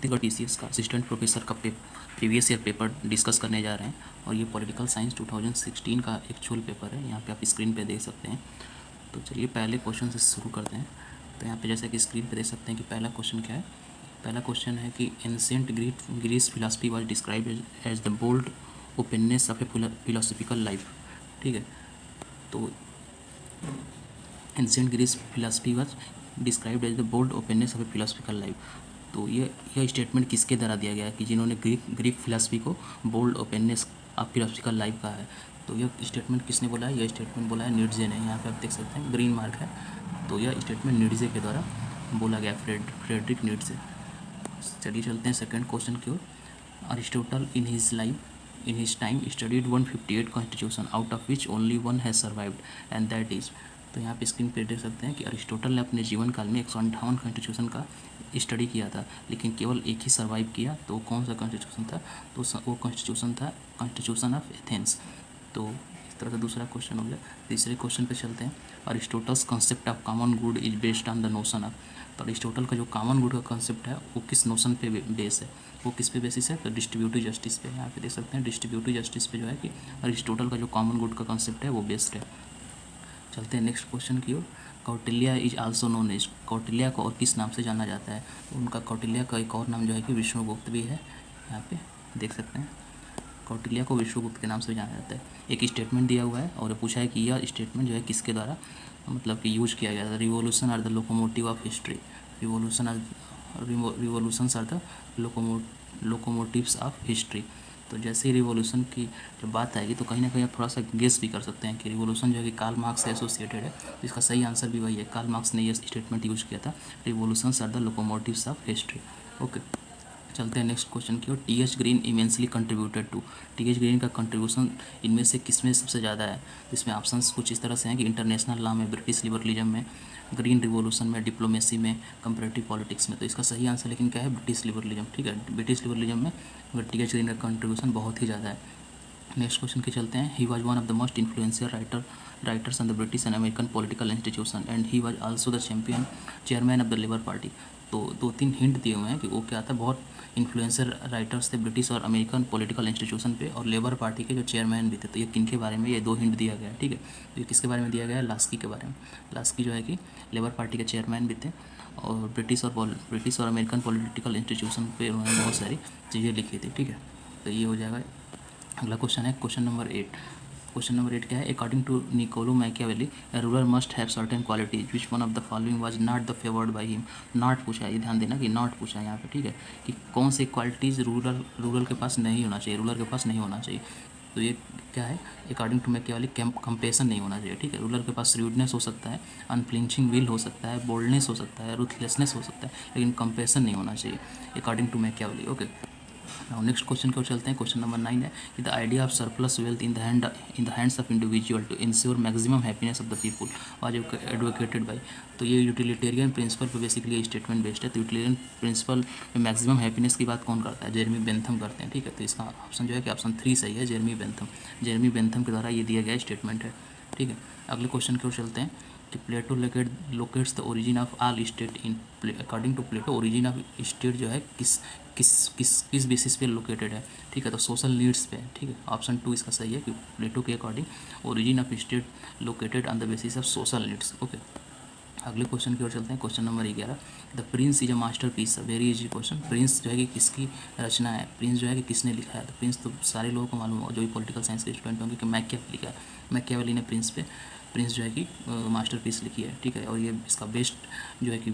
देखो टीसीएस का assistant professor का प्रीवियस ईयर पेपर डिस्कस करने जा रहे हैं और ये पॉलिटिकल साइंस 2016 का एक्चुअल पेपर है। यहाँ पे आप स्क्रीन पे देख सकते हैं। तो चलिए पहले क्वेश्चन से शुरू करते हैं। तो यहाँ पे जैसा कि स्क्रीन पे देख सकते हैं कि पहला क्वेश्चन क्या है। पहला क्वेश्चन है कि ancient Greece philosophy was described as the bold openness of a philosophical life. ठीक है, तो ancient Greece philosophy was described as the bold openness of a philosophical life. तो यह स्टेटमेंट किसके द्वारा दिया गया है कि जिन्होंने ग्रीक फिलासफी को bold openness of philosophical life कहा है। तो यह स्टेटमेंट किसने बोला है? यह स्टेटमेंट बोला है नीट्जे ने। यहाँ पे आप देख सकते हैं ग्रीन मार्क है। तो यह स्टेटमेंट नीट्जे के द्वारा बोला गया, फ्रेडरिक नीट्जे। चलिए चलते हैं सेकंड क्वेश्चन की ओर। Aristotle in his time studied 158 constitution out of which only one has survived and that is. तो यहाँ पे स्क्रीन पे देख सकते हैं कि अरिस्टोटल ने अपने जीवन काल में 158 कॉन्स्टिट्यूशन का स्टडी किया था, लेकिन केवल एक ही सर्वाइव किया। तो कौन सा कॉन्स्टिट्यूशन था? तो वो कॉन्स्टिट्यूशन था कॉन्स्टिट्यूशन ऑफ एथेंस। तो इस तरह से दूसरा क्वेश्चन हो गया। तीसरे क्वेश्चन पे चलते हैं। Aristotle's concept of common good is based on the notion of. तो अरिस्टोटल का जो कॉमन गुड का कॉन्सेप्ट है वो किस नोशन पे बेस है? वो किस पे बेसिस है? तो डिस्ट्रीब्यूटिव जस्टिस पे। यहाँ पे देख सकते हैं डिस्ट्रीब्यूटिव जस्टिस पे जो है कि अरिस्टोटल का जो कॉमन गुड का कॉन्सेप्ट है वो बेस्ड है। चलते हैं नेक्स्ट क्वेश्चन की ओर। Kautilya is also known as. Kautilya को और किस नाम से जाना जाता है? तो उनका कौटिल्य का एक और नाम जो है कि विष्णुगुप्त भी है। यहाँ पे देख सकते हैं कौटिल्य को विष्णुगुप्त के नाम से जाना जाता है। एक स्टेटमेंट दिया हुआ है और पूछा है कि यह स्टेटमेंट जो है किसके द्वारा मतलब कि यूज किया गया था। Revolution are the locomotive of history. Revolutions are the locomotives of history. तो जैसे ही रिवोल्यूशन की जब बात आएगी तो कहीं ना कहीं आप थोड़ा सा गेस भी कर सकते हैं कि रिवोल्यूशन जो है कि कार्ल मार्क्स से एसोसिएटेड है। तो इसका सही आंसर भी वही है, कार्ल मार्क्स ने यह स्टेटमेंट यूज किया था, revolutions are the locomotives of history. Okay, चलते हैं नेक्स्ट क्वेश्चन की ओर। T H. Green immensely contributed to. T H. Green का कंट्रीब्यूशन इनमें से किस में सबसे ज़्यादा है? तो इसमें ऑप्शंस कुछ इस तरह से हैं कि इंटरनेशनल लॉ में, ब्रिटिश लिबरलिज्म में, ग्रीन रिवोल्यूशन में, डिप्लोमेसी में, कंपैरेटिव पॉलिटिक्स में। तो इसका सही आंसर लेकिन क्या है? British liberalism. ठीक है, ब्रिटिश लिबरलिज्म में टी.एच. ग्रीन का कंट्रीब्यूशन बहुत ही ज़्यादा है। नेक्स्ट क्वेश्चन के चलते हैं। He was one of the most influential writers on the British and American political institution and he was also the chairman of the labour party. तो 2-3 hint दिए हुए हैं कि वो क्या था, बहुत इन्फ्लुएंसर राइटर्स थे ब्रिटिश और अमेरिकन पॉलिटिकल इंस्टीट्यूशन पे, और लेबर पार्टी के जो चेयरमैन भी थे। तो ये किन के बारे में? ये 2 हिंट दिया गया है। ठीक है, तो ये किसके बारे में दिया गया है? लास्की के बारे में। लास्की जो है कि लेबर पार्टी के चेयरमैन भी थे और ब्रिटिश और अमेरिकन पॉलिटिकल इंस्टीट्यूशन पे उन्होंने बहुत सारी चीज़ें लिखी थी। ठीक है, तो ये हो जाएगा। अगला क्वेश्चन है क्वेश्चन नंबर 8। क्वेश्चन नंबर 8 क्या है? According to Niccolo Machiavelli a ruler must have certain qualities which one of the following was not the favoured by him. Not पूछा है, ये ध्यान देना कि नॉट पूछा है यहाँ पे। ठीक है, कि कौन से क्वालिटीज़ रूलर के पास नहीं होना चाहिए, रूलर के पास नहीं होना चाहिए। तो ये क्या है? अकॉर्डिंग टू मैकियावेली कंपेशन नहीं होना चाहिए। ठीक है, रूलर के पास र्यूडनेस हो सकता है, अनफ्लिंचिंग विल हो सकता है, बोल्डनेस हो सकता है, रूथलेसनेस हो सकता है, लेकिन कंपेशन नहीं होना चाहिए according to Machiavelli. Okay, next question को चलते हैं। क्वेश्चन नंबर 9 है कि the idea of surplus wealth in the hands of individual to ensure maximum happiness of the people was advocated by. तो ये यूटिलिटेरियन प्रिंसिपल पे बेसिकली स्टेटमेंट बेस्ड है। तो यूटिलिटेरियन प्रिंसिपल में मैक्सिमम हैप्पीनेस की बात कौन करता है? जेरेमी बेंथम करते हैं। ठीक है, तो इसका ऑप्शन जो है कि ऑप्शन 3 सही है, जेरेमी बेंथम। जेरेमी बेंथम के द्वारा ये दिया गया स्टेटमेंट है। ठीक है, अगले क्वेश्चन की ओर चलते हैं कि Plato locates the origin of all state in. According to Plato origin of state जो है किस किस किस किस बेसिस पे लोकेटेड है? ठीक है, तो सोशल नीड्स पे। ठीक है, ऑप्शन 2 इसका सही है कि प्लेटो के according origin of state located on the basis of social needs. Okay, अगले क्वेश्चन की ओर चलते हैं। Question number 11। The Prince is a masterpiece. Very easy question. Prince जो है कि किसकी रचना है? प्रिंस जो है कि किसने लिखा है? तो प्रिंस तो सारे लोगों को मालूम हो, जो भी पॉलिटिकल साइंस के स्टूडेंट होंगे, कि मैकियावेली लिखा है। मैकियावेली ने प्रिंस जो है कि मास्टर पीस लिखी है। ठीक है, और ये इसका बेस्ट जो है कि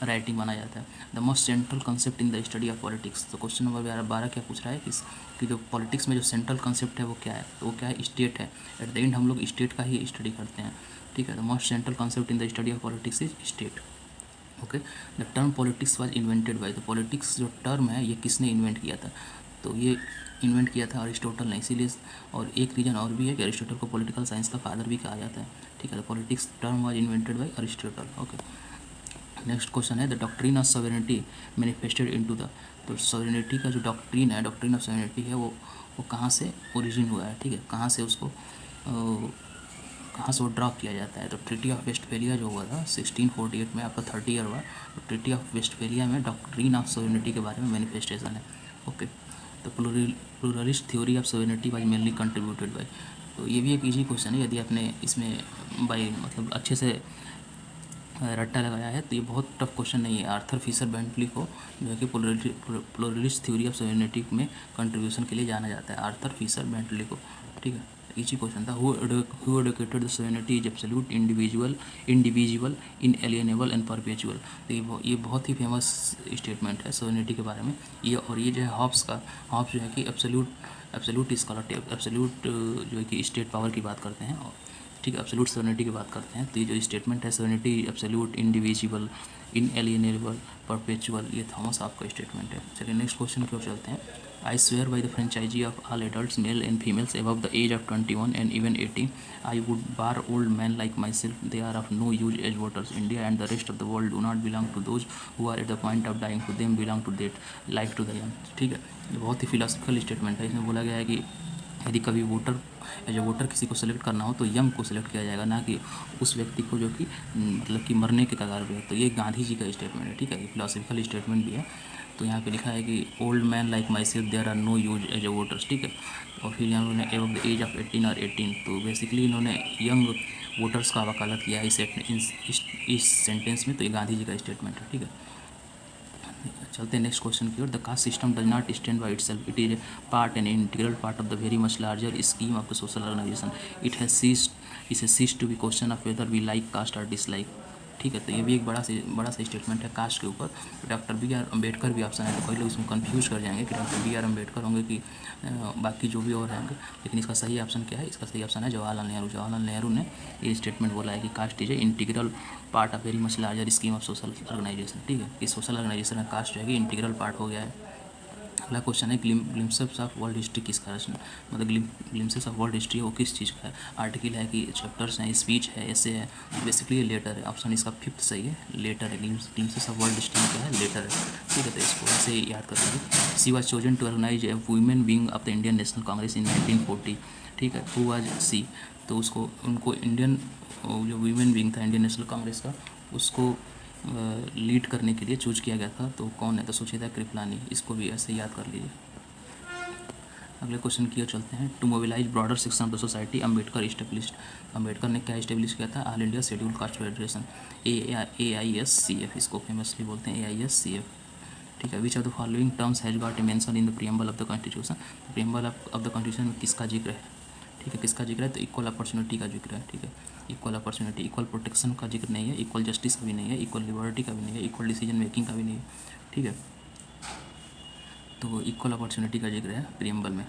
राइटिंग माना जाता है। The most central concept in the study of politics. तो क्वेश्चन नंबर 12 क्या पूछ रहा है कि जो पॉलिटिक्स में जो सेंट्रल कंसेप्ट है वो क्या है? तो वो क्या है? स्टेट है। एट द एंड हम लोग स्टेट का ही स्टडी करते हैं। ठीक है, the most central concept in the study of politics is state. Okay, the term politics was invented bye. तो पॉलिटिक्स जो टर्म है ये किसने इन्वेंट किया था? तो ये इन्वेंट किया था अरिस्टोटल ने। इसीलिए और एक रीज़न और भी है कि अरिस्टोटल को पॉलिटिकल साइंस का फादर भी कहा जाता है। ठीक है, तो politics term was invented by Aristotle. Okay, next question है the doctrine of sovereignty manifested into the. तो सॉवरेनिटी का जो डॉक्ट्रिन है, डॉक्ट्रिन ऑफ सॉवरेनिटी है, वो कहाँ से ओरिजिन हुआ है? ठीक है, कहाँ से उसको कहाँ से वो ड्रॉ किया जाता है। तो ट्रीटी ऑफ वेस्टफेलिया जो हुआ था 1648 में, आपका 30 ईयर हुआ। तो ट्रीटी ऑफ वेस्टफेलिया में डॉक्ट्रिन ऑफ सोवरेनिटी के बारे में मैनिफेस्टेशन है। ओके, तो pluralist theory of sovereignty was mainly contributed bye. तो ये भी एक इजी क्वेश्चन है, यदि आपने इसमें बाई मतलब अच्छे से रट्टा लगाया है तो ये बहुत टफ क्वेश्चन नहीं है। आर्थर फिशर बेंटली को जो है कि प्लूरलिस्ट थ्योरी ऑफ सोवरेनिटी में कंट्रीब्यूशन के लिए जाना जाता है, आर्थर फिशर बेंटली को। ठीक है, इजी क्वेश्चन था। Who advocated the sovereignty is absolute, individual, inalienable and perpetual. तो ये बहुत ही फेमस स्टेटमेंट है सोवरेनिटी के बारे में। ये जो है हॉब्स जो है कि एब्सोल्यूट स्कॉलर एब्सोल्यूट जो है कि स्टेट पावर की बात करते हैं। ठीक है, एब्सोल्यूट सोवरेनिटी की बात करते हैं। तो ये जो स्टेटमेंट है sovereignty absolute, individual, inalienable, perpetual, ये थॉमस हॉब्स का स्टेटमेंट है। चलिए नेक्स्ट क्वेश्चन की ओर चलते हैं। I swear by the franchise of all adults male and females above the age of 21 and even 18 I would bar old man like myself, they are of no use as voters. India and the rest of the world do not belong to those who are eight the point of dying, to them belong to that life to the young. ठीक है, ये बहुत ही philosophical statement है। इसमें बोला गया है कि यदि कभी एज वोटर किसी को सेलेक्ट करना हो तो यंग को सेलेक्ट किया जाएगा, ना कि उस व्यक्ति को जो कि मतलब कि मरने के कगार पे है। तो ये गांधी जी का स्टेटमेंट है। ठीक है, ये फिलोसफिकल स्टेटमेंट भी है। तो यहाँ पे लिखा है कि old man like myself there are no use as a voters. ठीक है, और फिर यहाँ उन्होंने एबव द एज ऑफ 18 और 18, तो बेसिकली इन्होंने यंग वोटर्स का वकालत किया है इस सेंटेंस में। तो ये गांधी जी का स्टेटमेंट है। ठीक है, चलते हैं नेक्स्ट क्वेश्चन की ओर। The caste system does not stand by itself, it is a part and integral part of the very much larger scheme of the social organization. It has ceased to be question of whether we like caste और dislike. ठीक है, तो ये भी एक बड़ा सा statement है कास्ट के ऊपर। डॉक्टर बी आर अम्बेडकर भी ऑप्शन है, तो कई लोग इसमें कंफ्यूज कर जाएंगे कि डॉक्टर बी आर अम्बेडकर होंगे कि बाकी जो भी और होंगे, लेकिन इसका सही ऑप्शन क्या है? इसका सही ऑप्शन है जवाहरलाल नेहरू। जवाहरलाल नेहरू ने ये स्टेटमेंट बोला है कि caste is a integral part of very much larger scheme of social organisation. ठीक है, कि सोशल ऑर्गेनाइजेशन में कास्ट जो है कि इंटीग्रल पार्ट हो गया है। अगला क्वेश्चन है ग्लिम्पसेस ऑफ वर्ल्ड हिस्ट्री किसका है? मतलब ग्लिम्पसेस ऑफ वर्ल्ड हिस्ट्री वो किस चीज़ का है? आर्टिकल है कि चैप्टर्स हैं, स्पीच है, ऐसे है, बेसिकली ये लेटर है। ऑप्शन इसका 5th सही है, लेटर है। ग्लिम्पसेस ऑफ वर्ल्ड हिस्ट्री क्या है? लेटर है। ठीक है, तो इसको ऐसे याद कर लीजिए। She was chosen to organize a women wing of the Indian National Congress in 1940। ठीक है, हु वाज सी? तो उनको इंडियन जो वुमेन विंग था इंडियन नेशनल कांग्रेस का, उसको लीड करने के लिए चूज किया गया था। तो कौन है? तो सुचेता कृपलानी। इसको भी ऐसे याद कर लीजिए। अगले क्वेश्चन की ओर चलते हैं। To mobilise broader section of the society Ambedkar established. Ambedkar ने क्या इस्टेब्लिश किया था? All India scheduled caste federation, AISCF, इसको फेमसली बोलते हैं AISCF। ठीक है, which of the following terms has got a mention in the preamble of the constitution. Preamble of the constitution में किसका जिक्र है? ठीक है, किसका जिक्र है? तो इक्वल अपॉर्चुनिटी का जिक्र है। ठीक है, इक्वल अपॉर्चुनिटी, इक्वल प्रोटेक्शन का जिक्र नहीं है, इक्वल जस्टिस का भी नहीं है, इक्वल लिबर्टी का भी नहीं है, इक्वल डिसीजन मेकिंग का भी नहीं है। ठीक है, तो इक्वल अपॉर्चुनिटी का जिक्र है प्रीएम्बल में।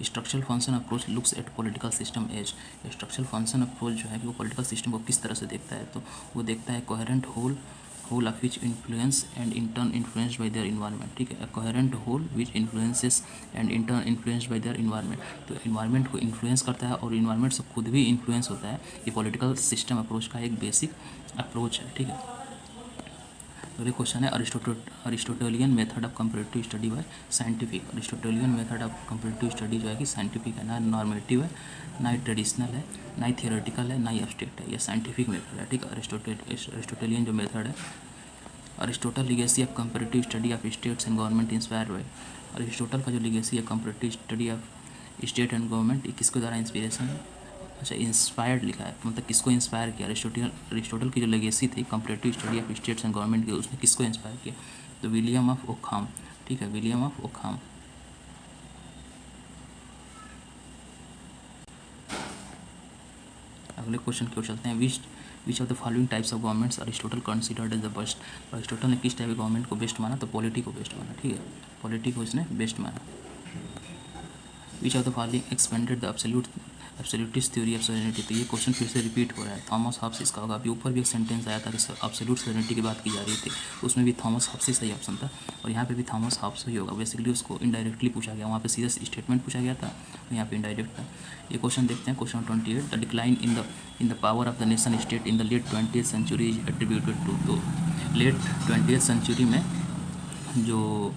Structural function approach looks at political system as. Structural function approach जो है कि वो पॉलिटिकल सिस्टम को किस तरह से देखता है? तो वो देखता है coherent whole of which influence and in turn influenced by their environment. ठीक है, coherent whole which influences and in turn influenced by their environment. तो इन्वायरमेंट को इन्फ्लुएंस करता है और इन्वायरमेंट से खुद भी इन्फ्लुएंस होता है। ये पॉलिटिकल सिस्टम अप्रोच का एक बेसिक अप्रोच है। ठीक है, अगले क्वेश्चन है Aristotelian method of comparative study bye scientific. Aristotelian method of comparative study जो है कि साइंटिफिक है, ना नॉर्मेटिव है, ना ही ट्रेडिशनल है, ना ही थियोरेटिकल है, ना ही एब्स्ट्रैक्ट है। ये साइंटिफिक मेथड है। ठीक है, अरिस्टोटेलियन जो मेथड है। Aristotle legacy of comparative study of states and government inspire by. Aristotle का जो लिगेसी है comparative study of state and government, ये किसके द्वारा इंस्पिरेशन है? अच्छा, इंस्पायर्ड लिखा है, मतलब किसको इंस्पायर किया? अरिस्टोटल की जो लेगेसी थी comparative study of states and government की, उसने किसको इंस्पायर किया? तो विलियम ऑफ ओकहाम। ठीक है, विलियम ऑफ ओकहाम। अगले क्वेश्चन की ओर चलते हैं। Which of the following types of governments Aristotle considered as the best. Aristotle ने किस टाइप के गवर्नमेंट को बेस्ट माना? तो पॉलिटी को बेस्ट माना। ठीक है, पॉलिटी को इसने बेस्ट माना। विच of the following expanded the absolutist theory of sovereignty. तो ये क्वेश्चन फिर से रिपीट हो रहा है। थॉमस हॉब्स इसका होगा। अभी ऊपर भी एक सेंटेंस आया था कि एब्सोल्यूट सोवरेनिटी की बात की जा रही थी, उसमें भी थॉमस हॉब्स ही सही ऑप्शन था, और यहाँ पे भी थॉमस हॉब्स ही होगा। बेसिकली उसको इनडायरेक्टली पूछा गया, वहाँ पे सीधा स्टेटमेंट पूछा गया था, और यहाँ पे इनडायरेक्ट था। ये क्वेश्चन देखते हैं, question 28। The decline in the power of the nation state in the late 20th century is attributed to. तो लेट 20th सेंचुरी में जो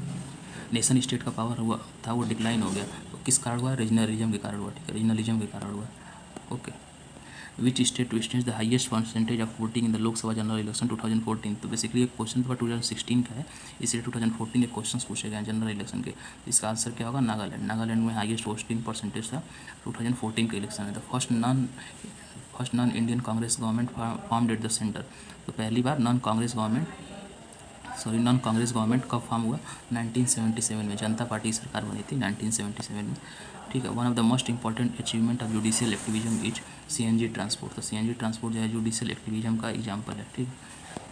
नेशन स्टेट का पावर हुआ था वो डिक्लाइन हो गया। तो किस कारण हुआ? रीजनलिज्म के कारण हुआ। ठीक है, रीजनलिज्म के कारण हुआ। Okay, which state witness the highest percentage of voting in the Lok Sabha general election 2014। तो बेसिकली एक क्वेश्चन पेपर 2016 का है, इसलिए 2014 के क्वेश्चन पूछे गए हैं जनरल इलेक्शन के। इसका आंसर क्या होगा? नागालैंड। नागालैंड में हाईएस्ट वोटिंग परसेंटेज था 2014 के इलेक्शन में। The first non Indian Congress government formed at the centre. तो पहली बार नॉन कांग्रेस गवर्नमेंट कब फॉर्म हुआ? 1977 में। जनता पार्टी की सरकार बनी थी 1977 में, ठीक है। One of the most important achievement of judicial activism is CNG transport. तो सीएनजी ट्रांसपोर्ट जो है जुडिशियल एक्टिविज्म का एग्जाम्पल है, ठीक है।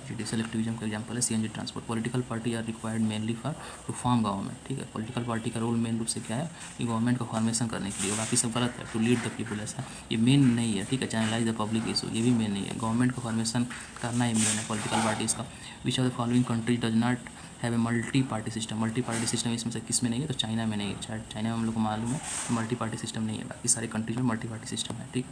जुडिशियल एक्टिविज्म का एग्जाम्पल है CNG transport. Political party are required mainly for to form government, ठीक है। पॉलिटिकल पार्टी का रोल मेन रूप से क्या है कि गवर्नमेंट का फॉर्मेशन करने के लिए, बाकी सब गलत है। टू लीड द पीपल, ऐसा ये मेन नहीं है, ठीक है। चैनलाइज द पब्लिक इशू, ये भी मेन नहीं है। गवर्नमेंट का फॉर्मेशन करना ही मेन है पॉलिटिकल पार्टीज़ का। विच of the following countries does not have a multi party system. Multi party system इसमें से किस में नहीं है? तो चाइना में नहीं है। चाइना में हम लोग को मालूम है मल्टी पार्टी सिस्टम नहीं है, बाकी सारे कंट्रीज में मल्टी पार्टी सिस्टम है, ठीक।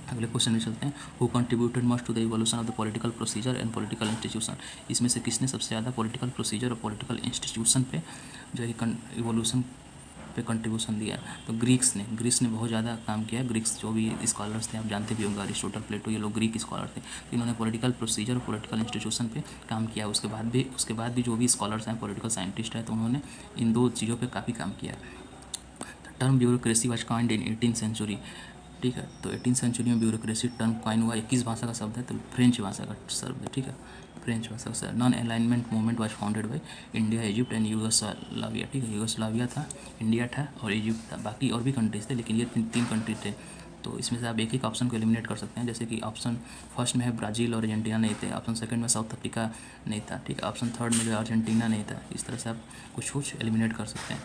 अगले क्वेश्चन में चलते हैं। Who contributed most to the evolution of the political procedure and political institution. इसमें से किसने सबसे ज़्यादा पॉलिटिकल प्रोसीजर और पॉलिटिकल इंस्टीट्यूशन पे जो है इवोल्यूशन पे कंट्रीब्यूशन दिया है? तो ग्रीक्स ने बहुत ज़्यादा काम किया है। ग्रीक्स जो भी स्कॉलर्स थे, आप जानते भी होंगे, अरिस्टोटल, प्लेटो, ये लोग ग्रीक स्कॉलर थे। तो इन्होंने पॉलिटिकल प्रोसीजर और पॉलिटिकल इंस्टीट्यूशन पे काम किया है। उसके बाद भी जो भी स्कॉलर्स हैं, पॉलिटिकल साइंटिस्ट हैं, तो उन्होंने इन दो चीज़ों पर काफ़ी काम किया है। Term bureaucracy was coined in 18th century, ठीक है। तो 18th सेंचुरी में ब्यूरोक्रेसी टर्म कॉइन हुआ। 21 भाषा का शब्द है, तो फ्रेंच भाषा का शब्द है, ठीक है। फ्रेंच भाषा का non alignment movement was founded by India, Egypt and Yugoslavia, ठीक है। यूगोस्लाविया था, इंडिया था और इजिप्ट था। बाकी और भी कंट्रीज थे, लेकिन ये तीन कंट्री थे। तो इसमें से आप एक ऑप्शन को एलिमिनेट कर सकते हैं। जैसे कि ऑप्शन फर्स्ट में है ब्राज़ील और अर्जेंटीना नहीं थे, ऑप्शन सेकंड में साउथ अफ्रीका नहीं था, ठीक है। ऑप्शन थर्ड में जो है अर्जेंटीना नहीं था। इस तरह से आप कुछ एलिमिनेट कर सकते हैं।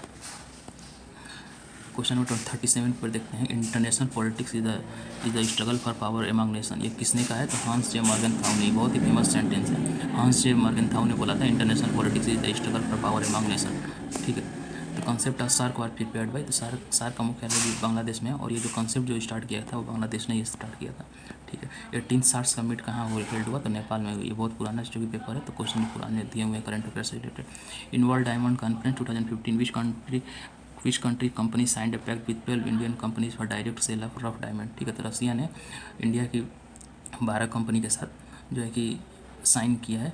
क्वेश्चन नंबर 37 पर देखते हैं। International politics is the struggle for power among nation. ये किसने कहा है? तो हांस जे मॉर्गनथाउ ने। बहुत ही फेमस सेंटेंस है। हांस जे मॉर्गनथाउ ने बोला था international politics is the struggle for power among nation, ठीक है। तो concept of SAARC was prepared by, तो सार्क का मुख्यालय भी बांग्लादेश में है, और ये जो कॉन्सेप्ट जो स्टार्ट किया था वो बांग्लादेश ने स्टार्ट किया था, ठीक है। 18th सार्क समिट कहाँ हेल्ड हुआ? तो नेपाल में। ये बहुत पुराना जो कि पेपर है, तो क्वेश्चन पुराने दिए हुए हैं करंट अफेयर से related. Involve diamond conference 2015, which country company signed a pact with 12 Indian companies for direct sale of rough diamond, ठीक है। तो रसिया ने इंडिया की 12 कंपनी के साथ जो है कि साइन किया है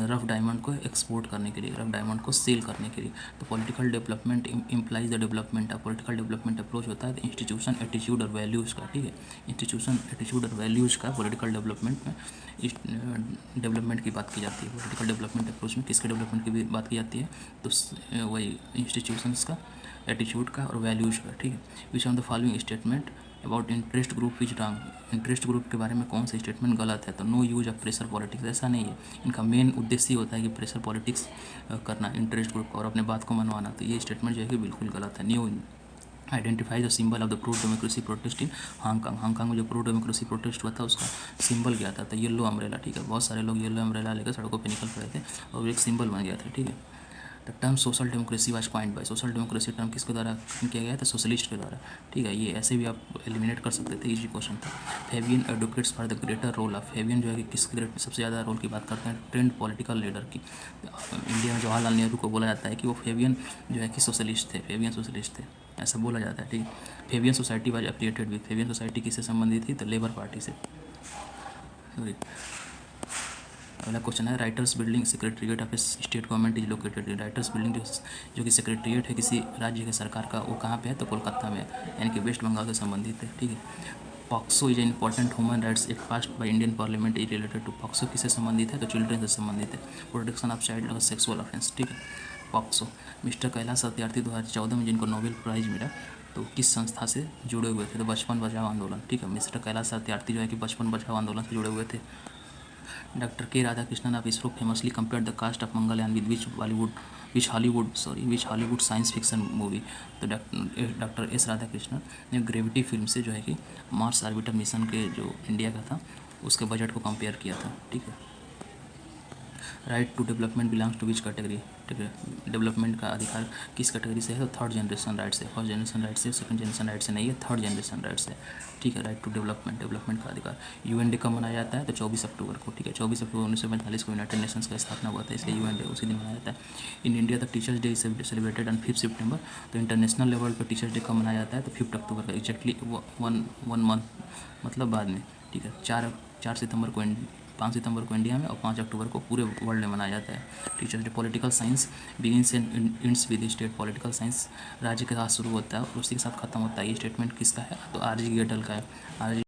रफ डायमंड को एक्सपोर्ट करने के लिए, रफ डायमंड को सेल करने के लिए। तो political development implies the development of political development approach होता है तो इंस्टीट्यूशन एटीट्यूड और वैल्यूज़ का, ठीक है। इंस्टीट्यूशन एटीट्यूड और वैल्यूज़ का पॉलिटिकल डेवलपमेंट में डेवलपमेंट की बात की जाती है। पॉलिटिकल डेवलपमेंट अप्रोच में किसके डेवलपमेंट की बात की जाती है? तो वही इंस्टीट्यूशंस का, एटीट्यूड का और वैल्यूज़ का, ठीक है। Which of the following statement about interest group is wrong. Interest group के बारे में कौन सा स्टेटमेंट गलत है? तो no use of pressure politics. ऐसा नहीं है, इनका मेन उद्देश्य होता है कि प्रेशर पॉलिटिक्स करना इंटरेस्ट ग्रुप और अपने बात को मनवाना। तो ये स्टेटमेंट जो है कि बिल्कुल गलत है। New identify the symbol of the pro democracy protest in Hong Kong. Hong Kong में जो प्रो डेमोक्रेसी प्रोटेस्ट हुआ था उसका सिंबल क्या था? तो येलो अम्ब्रेला, ठीक है। बहुत सारे लोग येलो अम्ब्रेला लेकर सड़कों पर निकल पड़े थे और एक सिंबल बन गया था, ठीक है। The term social democracy was coined bye. Social democracy term किसके द्वारा किया गया था? सोशलिस्ट के द्वारा, ठीक है। ये ऐसे भी आप एलिमिनेट कर सकते थे, इजी क्वेश्चन था। Fabian advocates for the greater role of. Fabian जो है कि किसके सबसे ज़्यादा रोल की बात करते हैं? ट्रेंड पॉलिटिकल लीडर की। इंडिया में जवाहरलाल नेहरू को बोला जाता है कि वो फेबियन जो है कि सोशलिस्ट थे, फेबियन सोशलिस्ट थे, ऐसा बोला जाता है, ठीक है। Fabian society was affiliated with. Fabian society किससे संबंधित थी? तो लेबर पार्टी से, सॉरी। अगला क्वेश्चन है writers building secretariat of state government is located. Writers building जो कि सेक्रेटरीट है किसी राज्य के सरकार का, वो कहाँ पे है? तो कोलकाता में है, यानी कि वेस्ट बंगाल से संबंधित है, ठीक है। POCSO is important human rights act passed by Indian parliament is related to. POCSO किससे संबंधित है? तो चिल्ड्रन से संबंधित है, protection of child sexual offence, ठीक है। पॉक्सो। मिस्टर कैलाश सत्यार्थी 2014 में जिनको नोबेल प्राइज़ मिला, तो किस संस्था से जुड़े हुए थे? तो बचपन बचाओ आंदोलन, ठीक है। मिस्टर कैलाश सत्यार्थी जो है कि बचपन बचाओ आंदोलन से जुड़े हुए थे। Doctor K Radhakrishnan of ISRO famously compare the cost of Mangalyaan with which Hollywood science fiction movie. तो डॉक्टर एस राधाकृष्णन ने ग्रेविटी फिल्म से जो है कि मार्स ऑर्बिटर मिशन के जो इंडिया का था उसके बजट को कंपेयर किया था, ठीक है। Right to development belongs to which category, ठीक है, डेवलपमेंट का अधिकार किस कैटेगरी से है, तो थर्ड जनरेशन राइट से, फर्स्ट जनरेशन राइट से, सेकंड जनरेशन राइट से नहीं है, थर्ड जनरेशन राइट से, ठीक है। राइट टू डेवलपमेंट, डेवलपमेंट का अधिकार UN डे कब मनाया जाता है, तो 24 अक्टूबर को, ठीक है, 24 अक्टूबर 1945 को यूनाइटेड नेशंस का स्थापना हुआ था, इसलिए UN डे उसी दिन मनाया जाता है। In India the teachers day is celebrated on 5 सितंबर, तो इंटरनेशनल लेवल पर टीचर्स डे कब मनाया जाता है, तो 5 अक्टूबर का, एक्जैक्टली वन मंथ मतलब बाद में, ठीक है। 4 सितंबर को 5 सितंबर को इंडिया में और 5 अक्टूबर को पूरे वर्ल्ड में मनाया जाता है teachers day. Political science begins and ends with state, political science राज्य के साथ शुरू होता है और उसी के साथ खत्म होता है। ये स्टेटमेंट किसका है, तो RG गेटल का है। RG